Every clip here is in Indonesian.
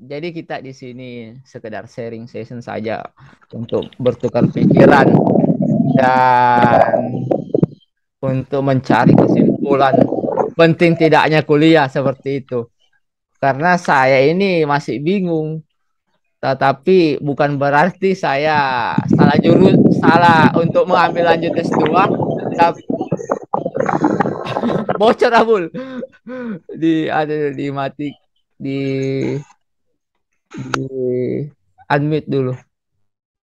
jadi kita di sini sekedar sharing session saja untuk bertukar pikiran dan untuk mencari kesimpulan penting tidaknya kuliah seperti itu. Karena saya ini masih bingung, tetapi bukan berarti saya salah untuk mengambil lanjut S2, tapi bocor Abul di mati di unmute dulu.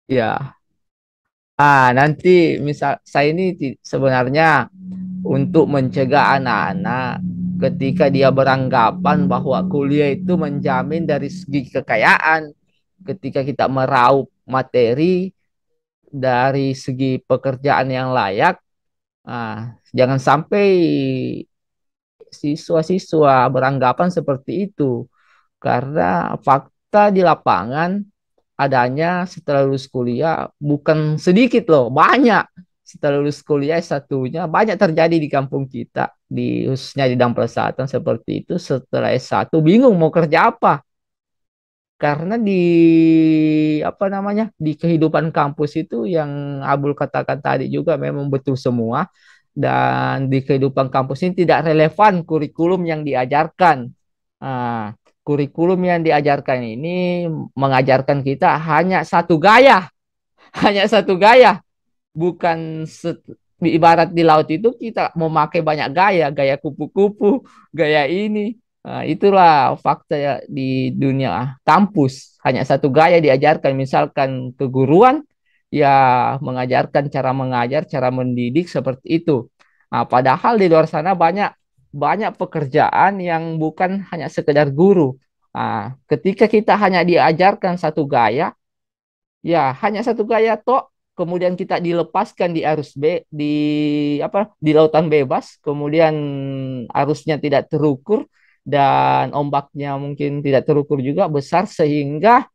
Ya. Nanti misal saya ini sebenarnya untuk mencegah anak-anak ketika dia beranggapan bahwa kuliah itu menjamin dari segi kekayaan, ketika kita meraup materi dari segi pekerjaan yang layak, jangan sampai siswa-siswa beranggapan seperti itu. Karena fakta di lapangan adanya setelah lulus kuliah bukan sedikit loh, banyak. Setelah lulus kuliah S1-nya banyak terjadi di kampung kita, di khususnya di Dampel Selatan seperti itu. Setelah S1 bingung mau kerja apa. Karena di apa namanya? Di kehidupan kampus itu yang Abul katakan tadi juga memang betul semua, dan di kehidupan kampus ini tidak relevan kurikulum yang diajarkan. Nah, kurikulum yang diajarkan ini mengajarkan kita hanya satu gaya, hanya satu gaya, bukan ibarat di laut itu kita memakai banyak gaya, gaya kupu-kupu, gaya ini. Nah, itulah fakta ya di dunia kampus. Hanya satu gaya diajarkan, misalkan keguruan ya mengajarkan cara mengajar, cara mendidik seperti itu. Nah, padahal di luar sana banyak banyak pekerjaan yang bukan hanya sekedar guru. Nah, ketika kita hanya diajarkan satu gaya, ya, hanya satu gaya tok. Kemudian kita dilepaskan di arus di apa di lautan bebas. Kemudian arusnya tidak terukur dan ombaknya mungkin tidak terukur juga besar sehingga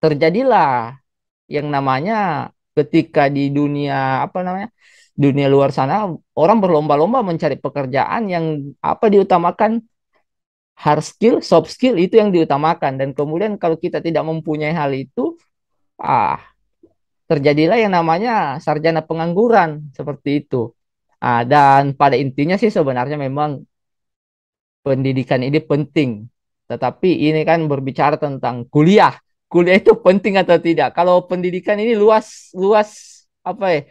terjadilah yang namanya ketika di dunia apa namanya dunia luar sana orang berlomba-lomba mencari pekerjaan yang apa diutamakan hard skill, soft skill itu yang diutamakan, dan kemudian kalau kita tidak mempunyai hal itu, ah terjadilah yang namanya sarjana pengangguran seperti itu. Dan pada intinya sih sebenarnya memang pendidikan ini penting. Tetapi ini kan berbicara tentang kuliah. Kuliah itu penting atau tidak? Kalau pendidikan ini luas luas apa ya?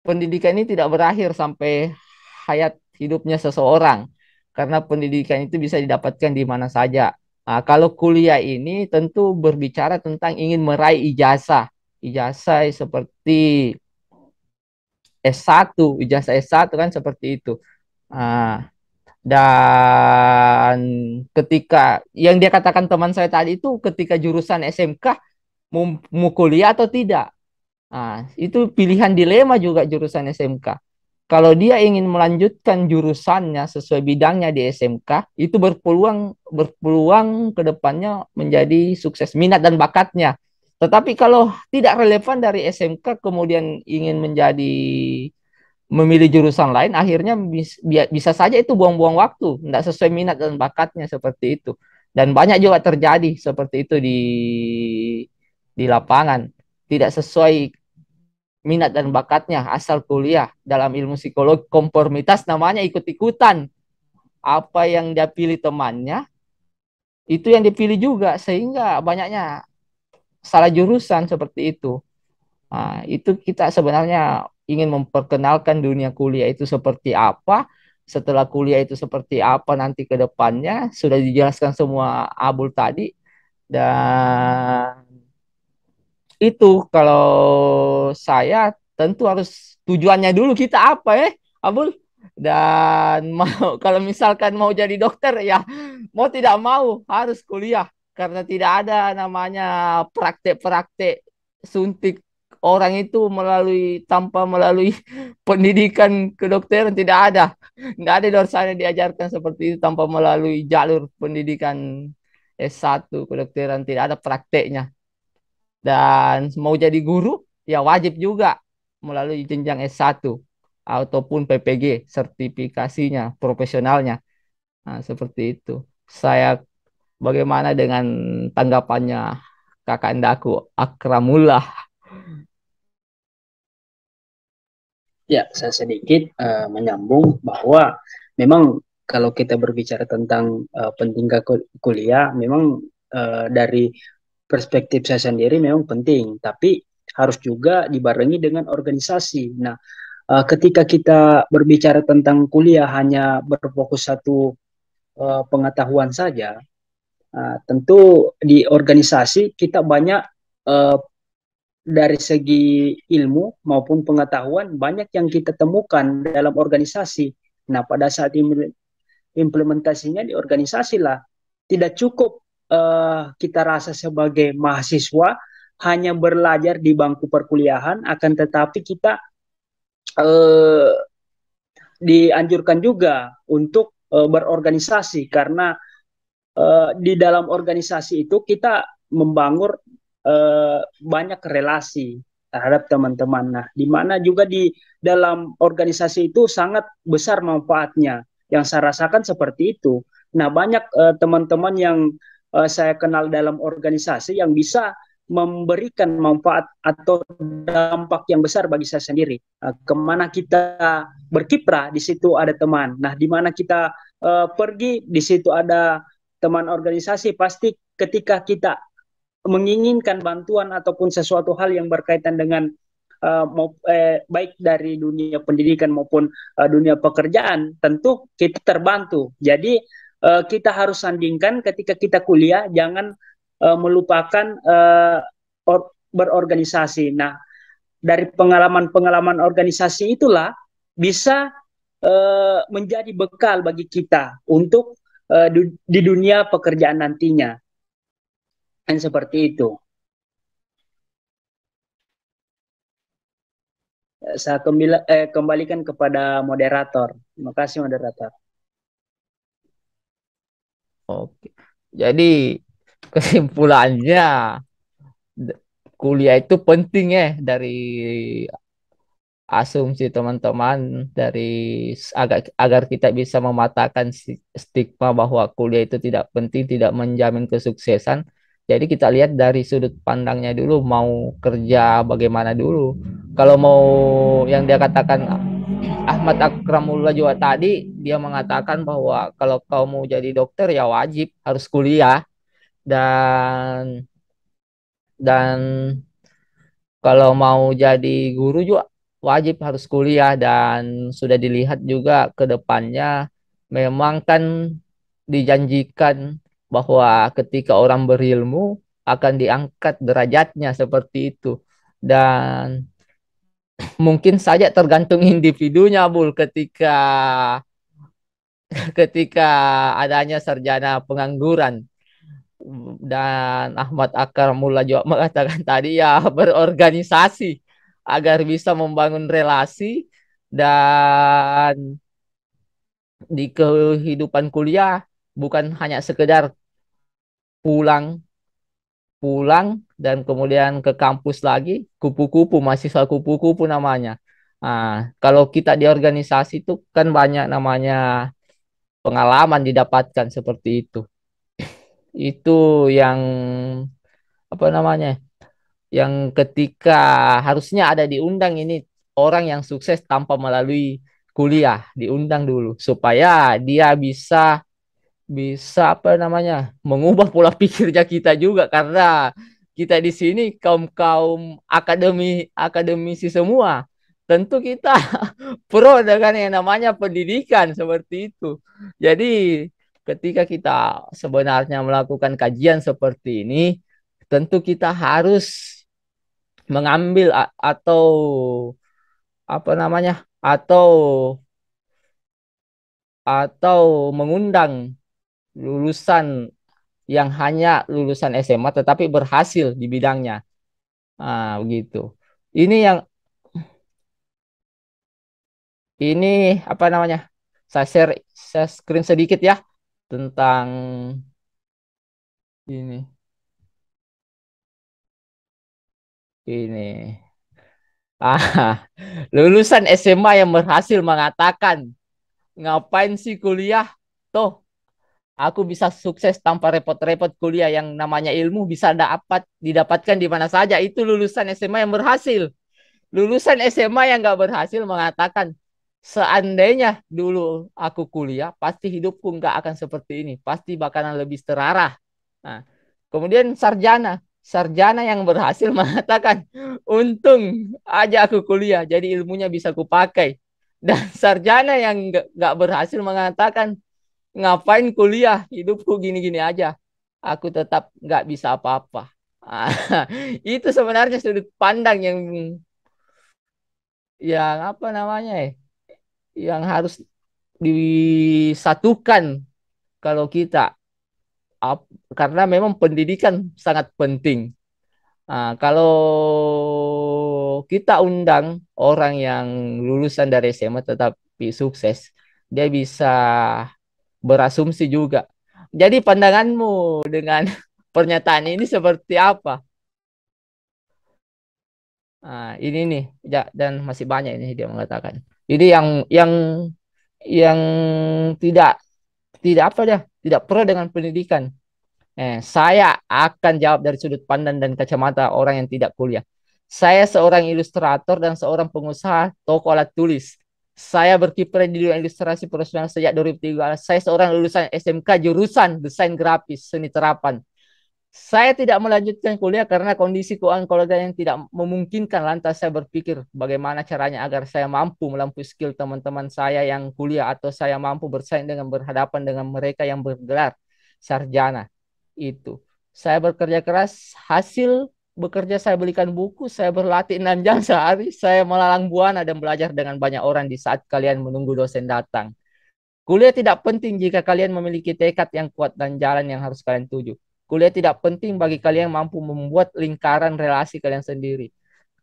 Pendidikan ini tidak berakhir sampai hayat hidupnya seseorang. Karena pendidikan itu bisa didapatkan di mana saja. Kalau kuliah ini tentu berbicara tentang ingin meraih ijazah. Ijazah seperti S1, ijazah S1 kan seperti itu. Ah, dan ketika yang dia katakan teman saya tadi itu ketika jurusan SMK mau kuliah atau tidak. Itu pilihan dilema juga jurusan SMK. Kalau dia ingin melanjutkan jurusannya sesuai bidangnya di SMK, itu berpeluang berpeluang ke depannya menjadi sukses minat dan bakatnya. Tetapi kalau tidak relevan dari SMK kemudian ingin menjadi memilih jurusan lain, akhirnya bisa saja itu buang-buang waktu, tidak sesuai minat dan bakatnya seperti itu. Dan banyak juga terjadi seperti itu di lapangan, tidak sesuai minat dan bakatnya asal kuliah dalam ilmu psikologi konformitas namanya ikut-ikutan apa yang dia pilih temannya itu yang dipilih juga sehingga banyaknya salah jurusan seperti itu. Itu kita sebenarnya ingin memperkenalkan dunia kuliah itu seperti apa, setelah kuliah itu seperti apa nanti ke depannya, sudah dijelaskan semua Abul tadi. Dan itu kalau saya tentu harus tujuannya dulu kita apa ya, Abul? Dan mau kalau misalkan mau jadi dokter ya mau tidak mau harus kuliah karena tidak ada namanya praktek-praktek suntik orang itu tanpa melalui pendidikan kedokteran, tidak ada. Tidak ada di luar sana diajarkan seperti itu tanpa melalui jalur pendidikan S1 kedokteran, tidak ada prakteknya. Dan mau jadi guru, ya wajib juga melalui jenjang S1 ataupun PPG, sertifikasinya, profesionalnya. Seperti itu. Saya Bagaimana dengan tanggapannya kakak andaku Akramullah? Ya, saya sedikit menyambung bahwa memang kalau kita berbicara tentang pentingnya kuliah, memang dari perspektif saya sendiri memang penting, tapi harus juga dibarengi dengan organisasi. Nah, ketika kita berbicara tentang kuliah hanya berfokus satu pengetahuan saja, tentu di organisasi kita banyak uh, dari segi ilmu maupun pengetahuan banyak yang kita temukan dalam organisasi. Nah, pada saat implementasinya di organisasi lah, tidak cukup kita rasa sebagai mahasiswa hanya belajar di bangku perkuliahan, akan tetapi kita uh, dianjurkan juga untuk berorganisasi karena di dalam organisasi itu kita membangun banyak relasi terhadap teman-teman. Nah, di mana juga di dalam organisasi itu sangat besar manfaatnya. Yang saya rasakan seperti itu. Nah, banyak teman-teman yang saya kenal dalam organisasi yang bisa memberikan manfaat atau dampak yang besar bagi saya sendiri. Kemana kita berkiprah, di situ ada teman. Nah, di mana kita pergi, di situ ada teman organisasi. Pasti ketika kita menginginkan bantuan ataupun sesuatu hal yang berkaitan dengan baik dari dunia pendidikan maupun dunia pekerjaan, tentu kita terbantu. Jadi kita harus sandingkan ketika kita kuliah, jangan melupakan berorganisasi. Nah, dari pengalaman-pengalaman organisasi itulah bisa menjadi bekal bagi kita untuk di dunia pekerjaan nantinya. Dan seperti itu. Saya kembalikan kepada moderator. Terima kasih moderator. Oke. Jadi kesimpulannya kuliah itu penting ya dari asumsi teman-teman dari agar kita bisa mematahkan stigma bahwa kuliah itu tidak penting, tidak menjamin kesuksesan. Jadi kita lihat dari sudut pandangnya dulu, mau kerja bagaimana dulu. Kalau mau yang dia katakan Ahmad Akramullah juga tadi, dia mengatakan bahwa kalau kau mau jadi dokter ya wajib harus kuliah dan dan kalau mau jadi guru juga wajib harus kuliah dan sudah dilihat juga ke depannya memang kan dijanjikan bahwa ketika orang berilmu akan diangkat derajatnya seperti itu. Dan mungkin saja tergantung individunya, Bul, ketika adanya sarjana pengangguran. Dan Ahmad Akar Mullah juga mengatakan tadi ya berorganisasi agar bisa membangun relasi dan di kehidupan kuliah bukan hanya sekedar pulang pulang dan kemudian ke kampus lagi kupu-kupu mahasiswa kupu-kupu namanya. Nah, kalau kita di organisasi itu kan banyak namanya pengalaman didapatkan seperti itu. Itu yang apa namanya? Yang ketika harusnya ada diundang ini orang yang sukses tanpa melalui kuliah, diundang dulu supaya dia bisa bisa apa namanya mengubah pola pikirnya kita juga karena kita di sini kaum kaum akademisi semua tentu kita pro dengan yang namanya pendidikan seperti itu. Jadi ketika kita sebenarnya melakukan kajian seperti ini tentu kita harus mengambil atau apa namanya atau mengundang lulusan yang hanya lulusan SMA tetapi berhasil di bidangnya. Ah, begitu. Ini yang ini apa namanya? Saya screen sedikit ya tentang ini. Ini. Ah, lulusan SMA yang berhasil mengatakan, ngapain sih kuliah? Toh Aku bisa sukses tanpa repot-repot kuliah, yang namanya ilmu bisa didapatkan di mana saja. Itu lulusan SMA yang berhasil. Lulusan SMA yang nggak berhasil mengatakan, seandainya dulu aku kuliah, pasti hidupku nggak akan seperti ini. Pasti bakalan lebih terarah. Nah, kemudian sarjana yang berhasil mengatakan, untung aja aku kuliah, jadi ilmunya bisa kupakai. Dan sarjana yang nggak berhasil mengatakan, ngapain kuliah, hidupku gini-gini aja, aku tetap nggak bisa apa-apa. Itu sebenarnya sudut pandang yang apa namanya ya, yang harus disatukan kalau kita karena memang pendidikan sangat penting. Kalau kita undang orang yang lulusan dari SMA tetapi sukses, dia bisa berasumsi juga. Jadi pandanganmu dengan pernyataan ini seperti apa? Ini nih, dan masih banyak ini dia mengatakan. Ini yang tidak tidak apa ya, tidak pro dengan pendidikan. Saya akan jawab dari sudut pandang dan kacamata orang yang tidak kuliah. Saya seorang ilustrator dan seorang pengusaha toko alat tulis. Saya berkiprah di dunia ilustrasi profesional sejak 2003. Saya seorang lulusan SMK jurusan desain grafis seni terapan. Saya tidak melanjutkan kuliah karena kondisi keuangan keluarga yang tidak memungkinkan. Lantas saya berpikir bagaimana caranya agar saya mampu melampaui skill teman-teman saya yang kuliah, atau saya mampu bersaing dengan berhadapan dengan mereka yang bergelar sarjana. Itu. Saya bekerja keras, hasil bekerja saya belikan buku, saya berlatih 6 jam sehari, saya melalang buana dan belajar dengan banyak orang di saat kalian menunggu dosen datang. Kuliah tidak penting jika kalian memiliki tekad yang kuat dan jalan yang harus kalian tuju. Kuliah tidak penting bagi kalian yang mampu membuat lingkaran relasi kalian sendiri.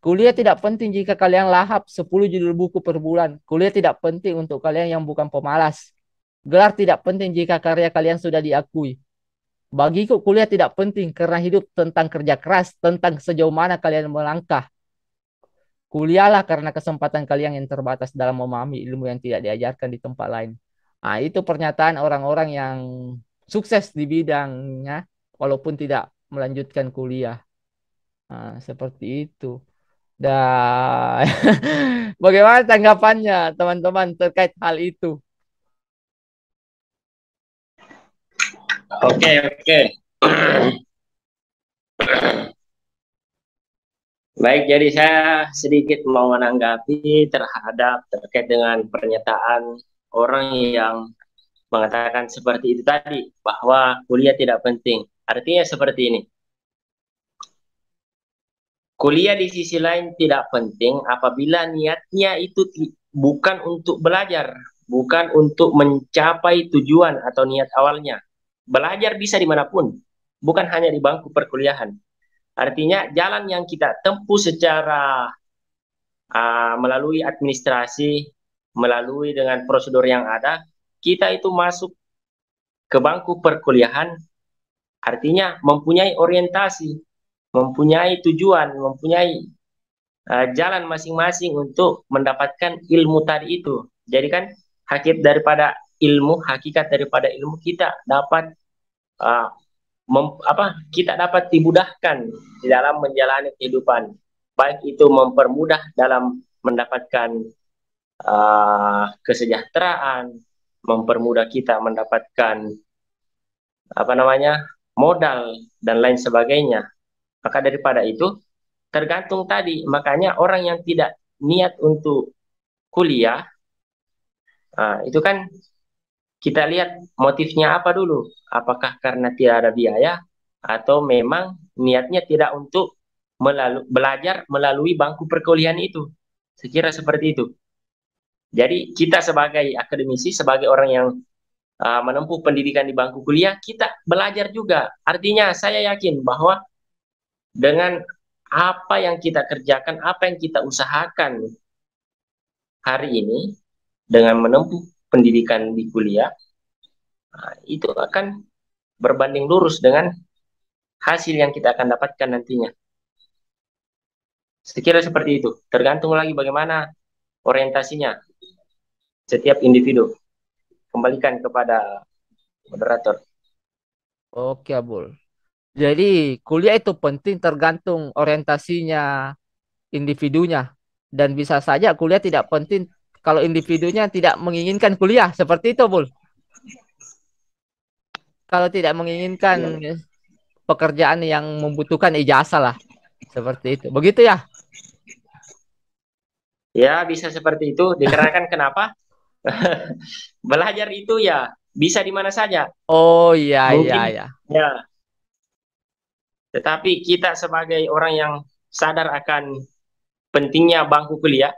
Kuliah tidak penting jika kalian lahap 10 judul buku per bulan. Kuliah tidak penting untuk kalian yang bukan pemalas. Gelar tidak penting jika karya kalian sudah diakui. Bagiku kuliah tidak penting karena hidup tentang kerja keras, tentang sejauh mana kalian melangkah. Kuliahlah karena kesempatan kalian yang terbatas dalam memahami ilmu yang tidak diajarkan di tempat lain. Itu pernyataan orang-orang yang sukses di bidangnya, walaupun tidak melanjutkan kuliah. Seperti itu. Dan bagaimana tanggapannya teman-teman terkait hal itu? Oke, oke. Baik, jadi saya sedikit mau menanggapi terkait dengan pernyataan orang yang mengatakan seperti itu tadi, bahwa kuliah tidak penting. Artinya seperti ini. Kuliah di sisi lain tidak penting apabila niatnya itu bukan untuk belajar, bukan untuk mencapai tujuan atau niat awalnya. Belajar bisa dimanapun, bukan hanya di bangku perkuliahan. Artinya jalan yang kita tempuh secara melalui administrasi, melalui dengan prosedur yang ada, kita itu masuk ke bangku perkuliahan, artinya mempunyai orientasi, mempunyai tujuan, mempunyai jalan masing-masing untuk mendapatkan ilmu tadi itu. Jadi kan hakikat daripada ilmu kita dapat kita dapat dimudahkan di dalam menjalani kehidupan, baik itu mempermudah dalam mendapatkan kesejahteraan, mempermudah kita mendapatkan modal dan lain sebagainya. Maka daripada itu tergantung tadi, makanya orang yang tidak niat untuk kuliah, itu kan kita lihat motifnya apa dulu. Apakah karena tidak ada biaya atau memang niatnya tidak untuk belajar melalui bangku perkuliahan itu. Sekira seperti itu. Jadi kita sebagai akademisi, sebagai orang yang menempuh pendidikan di bangku kuliah, kita belajar juga. Artinya saya yakin bahwa dengan apa yang kita kerjakan, apa yang kita usahakan hari ini dengan menempuh pendidikan di kuliah, itu akan berbanding lurus dengan hasil yang kita akan dapatkan nantinya. Sekira seperti itu. Tergantung lagi bagaimana orientasinya setiap individu. Kembalikan kepada moderator. Oke, Abul. Jadi kuliah itu penting tergantung orientasinya individunya. Dan bisa saja kuliah tidak penting kalau individunya tidak menginginkan kuliah. Seperti itu, Bul. Kalau tidak menginginkan Ya, pekerjaan yang membutuhkan ijazah lah. Seperti itu. Begitu ya? Ya, bisa seperti itu. Dikarenakan kenapa? Belajar itu ya bisa di mana saja. Oh iya, iya, Mungkin iya. ya, tetapi kita sebagai orang yang sadar akan pentingnya bangku kuliah,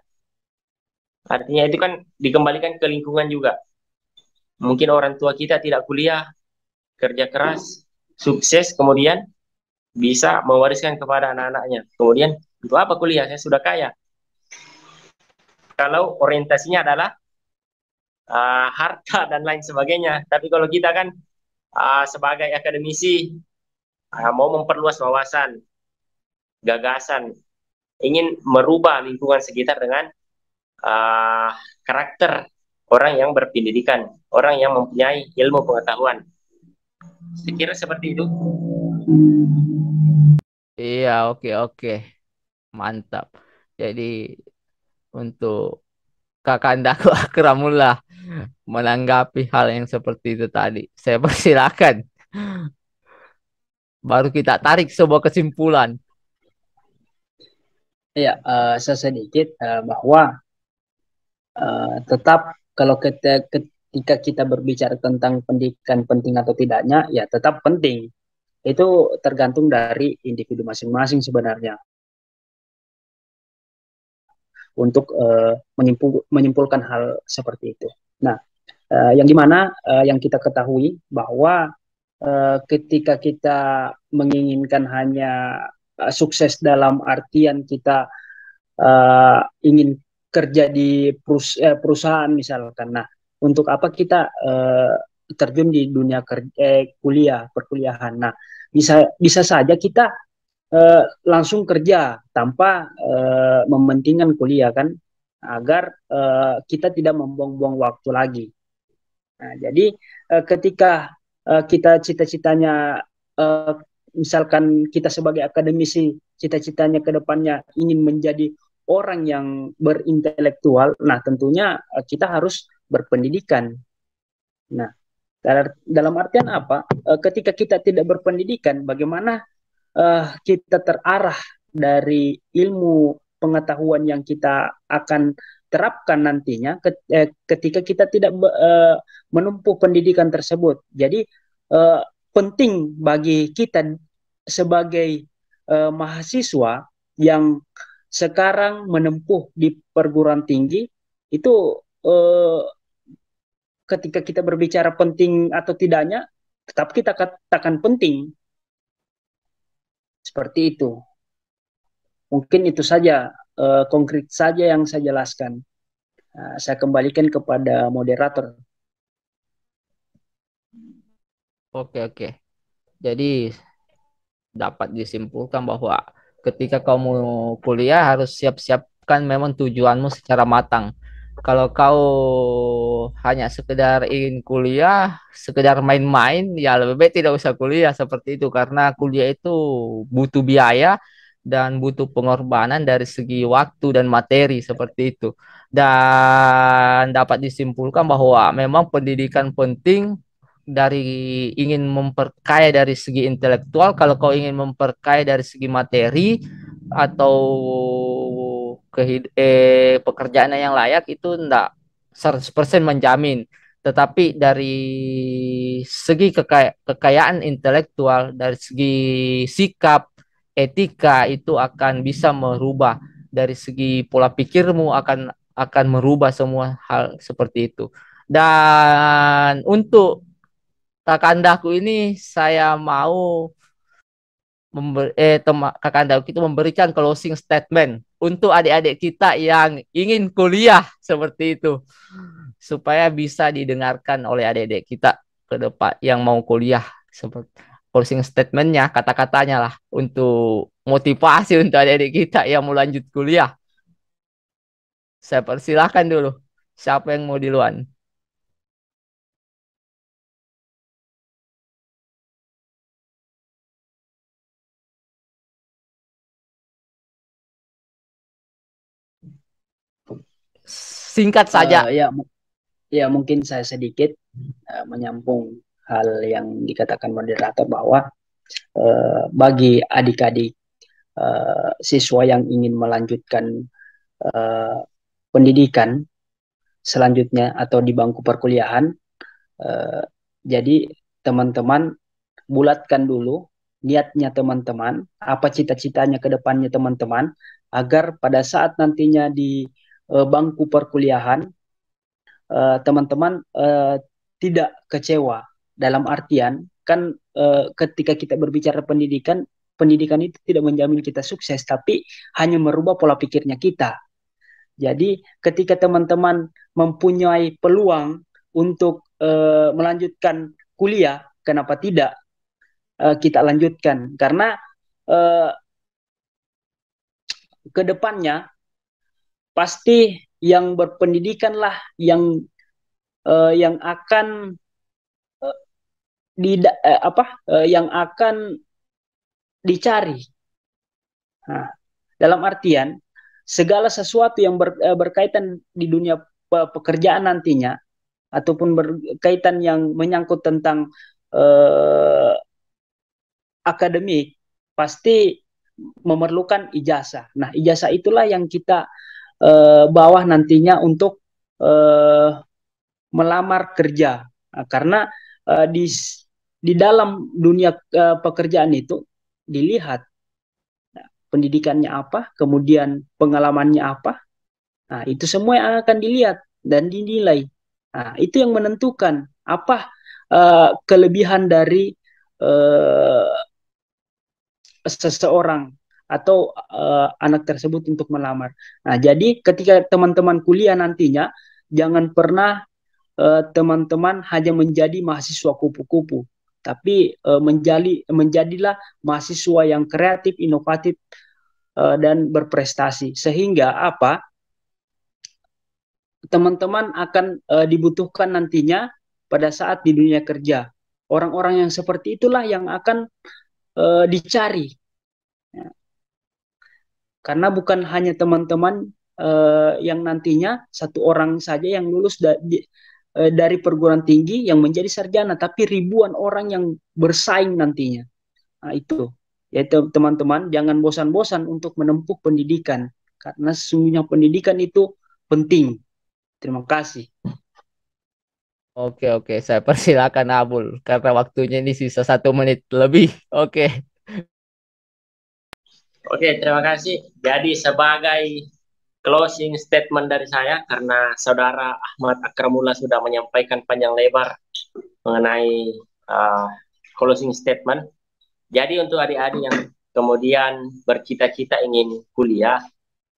artinya itu kan dikembalikan ke lingkungan juga. Mungkin orang tua kita tidak kuliah, kerja keras, sukses, kemudian bisa mewariskan kepada anak-anaknya. Kemudian, untuk apa kuliah? Saya sudah kaya. Kalau orientasinya adalah harta dan lain sebagainya. Tapi kalau kita kan sebagai akademisi mau memperluas wawasan, gagasan, ingin merubah lingkungan sekitar dengan uh, karakter orang yang berpendidikan, orang yang mempunyai ilmu pengetahuan. Saya kira seperti itu. Iya, oke, oke. Mantap. Jadi untuk Kakandaku Akramullah menanggapi hal yang seperti itu tadi. Saya persilakan. Baru kita tarik sebuah kesimpulan. ya sesedikit bahwa tetap kalau ketika kita berbicara tentang pendidikan penting atau tidaknya, ya tetap penting. Itu tergantung dari individu masing-masing sebenarnya untuk menyimpulkan hal seperti itu. Nah, yang dimana yang kita ketahui bahwa ketika kita menginginkan hanya sukses dalam artian kita ingin kerja di perusahaan misalkan. Nah, untuk apa kita terjun di dunia kuliah perkuliahan? Nah, bisa bisa saja kita langsung kerja tanpa mementingkan kuliah kan, agar kita tidak membuang-buang waktu lagi. Nah, jadi ketika kita cita-citanya uh, misalkan kita sebagai akademisi cita-citanya ke depannya ingin menjadi orang yang berintelektual, nah tentunya kita harus berpendidikan. Nah, dalam artian apa? Ketika kita tidak berpendidikan, bagaimana kita terarah dari ilmu pengetahuan yang kita akan terapkan nantinya ketika kita tidak menempuh pendidikan tersebut. Jadi penting bagi kita sebagai mahasiswa yang sekarang menempuh di perguruan tinggi itu eh, ketika kita berbicara penting atau tidaknya tetap kita katakan penting seperti itu. Mungkin itu saja konkret saja yang saya jelaskan. Saya kembalikan kepada moderator. Oke, oke. Jadi dapat disimpulkan bahwa ketika kamu kuliah harus siap-siapkan memang tujuanmu secara matang. Kalau kau hanya sekedar ingin kuliah, sekedar main-main, ya lebih baik tidak usah kuliah seperti itu karena kuliah itu butuh biaya dan butuh pengorbanan dari segi waktu dan materi seperti itu. Dan dapat disimpulkan bahwa memang pendidikan penting dari ingin memperkaya dari segi intelektual, kalau kau ingin memperkaya dari segi materi atau pekerjaan yang layak itu enggak 100% menjamin. Tetapi dari segi kekayaan intelektual, dari segi sikap, etika itu akan bisa merubah dari segi pola pikirmu akan merubah semua hal seperti itu. Dan untuk Kakandaku ini saya mau Kakandaku itu memberikan closing statement untuk adik-adik kita yang ingin kuliah seperti itu supaya bisa didengarkan oleh adik-adik kita ke depan yang mau kuliah seperti closing statementnya kata-katanya lah untuk motivasi untuk adik-adik kita yang mau lanjut kuliah. Saya persilahkan dulu. Siapa yang mau duluan? Singkat saja. Ya mungkin saya sedikit menyambung hal yang dikatakan moderator bahwa bagi adik-adik siswa yang ingin melanjutkan pendidikan selanjutnya atau di bangku perkuliahan, jadi teman-teman bulatkan dulu niatnya teman-teman, apa cita-citanya ke depannya teman-teman, agar pada saat nantinya di bangku perkuliahan teman-teman tidak kecewa. Dalam artian kan ketika kita berbicara pendidikan, pendidikan itu tidak menjamin kita sukses, tapi hanya merubah pola pikirnya kita. Jadi ketika teman-teman mempunyai peluang untuk melanjutkan kuliah, kenapa tidak kita lanjutkan? Karena ke depannya pasti yang berpendidikan lah yang akan yang akan dicari. Nah, dalam artian segala sesuatu yang berkaitan di dunia pekerjaan nantinya ataupun berkaitan yang menyangkut tentang akademik pasti memerlukan ijazah. Nah, ijazah itulah yang kita bawa nantinya untuk melamar kerja. Nah, karena di dalam dunia pekerjaan itu dilihat pendidikannya apa, kemudian pengalamannya apa. Nah, itu semua yang akan dilihat dan dinilai. Nah, itu yang menentukan apa kelebihan dari seseorang atau anak tersebut untuk melamar. Nah, jadi ketika teman-teman kuliah nantinya, jangan pernah teman-teman hanya menjadi mahasiswa kupu-kupu, tapi menjadilah mahasiswa yang kreatif, inovatif, dan berprestasi. Sehingga apa? Teman-teman akan dibutuhkan nantinya pada saat di dunia kerja. Orang-orang yang seperti itulah yang akan dicari. Karena bukan hanya teman-teman yang nantinya satu orang saja yang lulus dari perguruan tinggi yang menjadi sarjana, tapi ribuan orang yang bersaing nantinya. Nah, itu. Yaitu teman-teman jangan bosan-bosan untuk menempuh pendidikan. Karena sesungguhnya pendidikan itu penting. Terima kasih. Oke, saya persilakan Abul karena waktunya ini sisa 1 menit lebih. Oke. Oke, terima kasih. Jadi sebagai closing statement dari saya, karena Saudara Ahmad Akramullah sudah menyampaikan panjang lebar mengenai closing statement. Jadi untuk adik-adik yang kemudian bercita-cita ingin kuliah,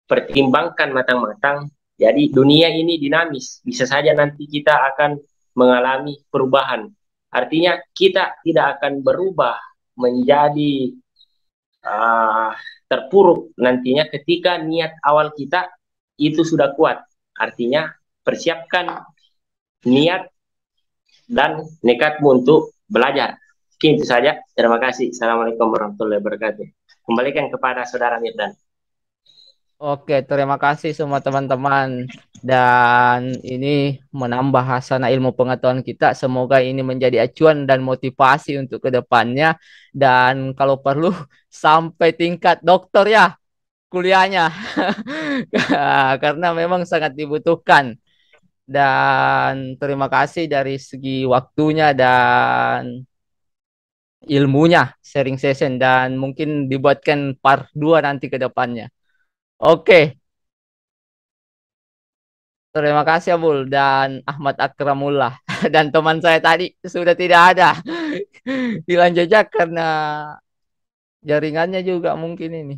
pertimbangkan matang-matang. Jadi dunia ini dinamis, bisa saja nanti kita akan mengalami perubahan. Artinya kita tidak akan berubah menjadi terpuruk nantinya ketika niat awal kita itu sudah kuat. Artinya persiapkan niat dan nekatmu untuk belajar. Mungkin itu saja. Terima kasih. Assalamualaikum warahmatullahi wabarakatuh. Kembalikan kepada Saudara Mirdan. Oke, terima kasih semua teman-teman. Dan ini menambah hasanah ilmu pengetahuan kita. Semoga ini menjadi acuan dan motivasi untuk kedepannya. Dan kalau perlu sampai tingkat dokter ya kuliahnya. Karena memang sangat dibutuhkan. Dan terima kasih dari segi waktunya dan ilmunya sharing session. Dan mungkin dibuatkan part 2 nanti ke depannya. Oke. Terima kasih Abul dan Ahmad Akramullah dan teman saya tadi sudah tidak ada hilang jejak karena jaringannya juga mungkin ini.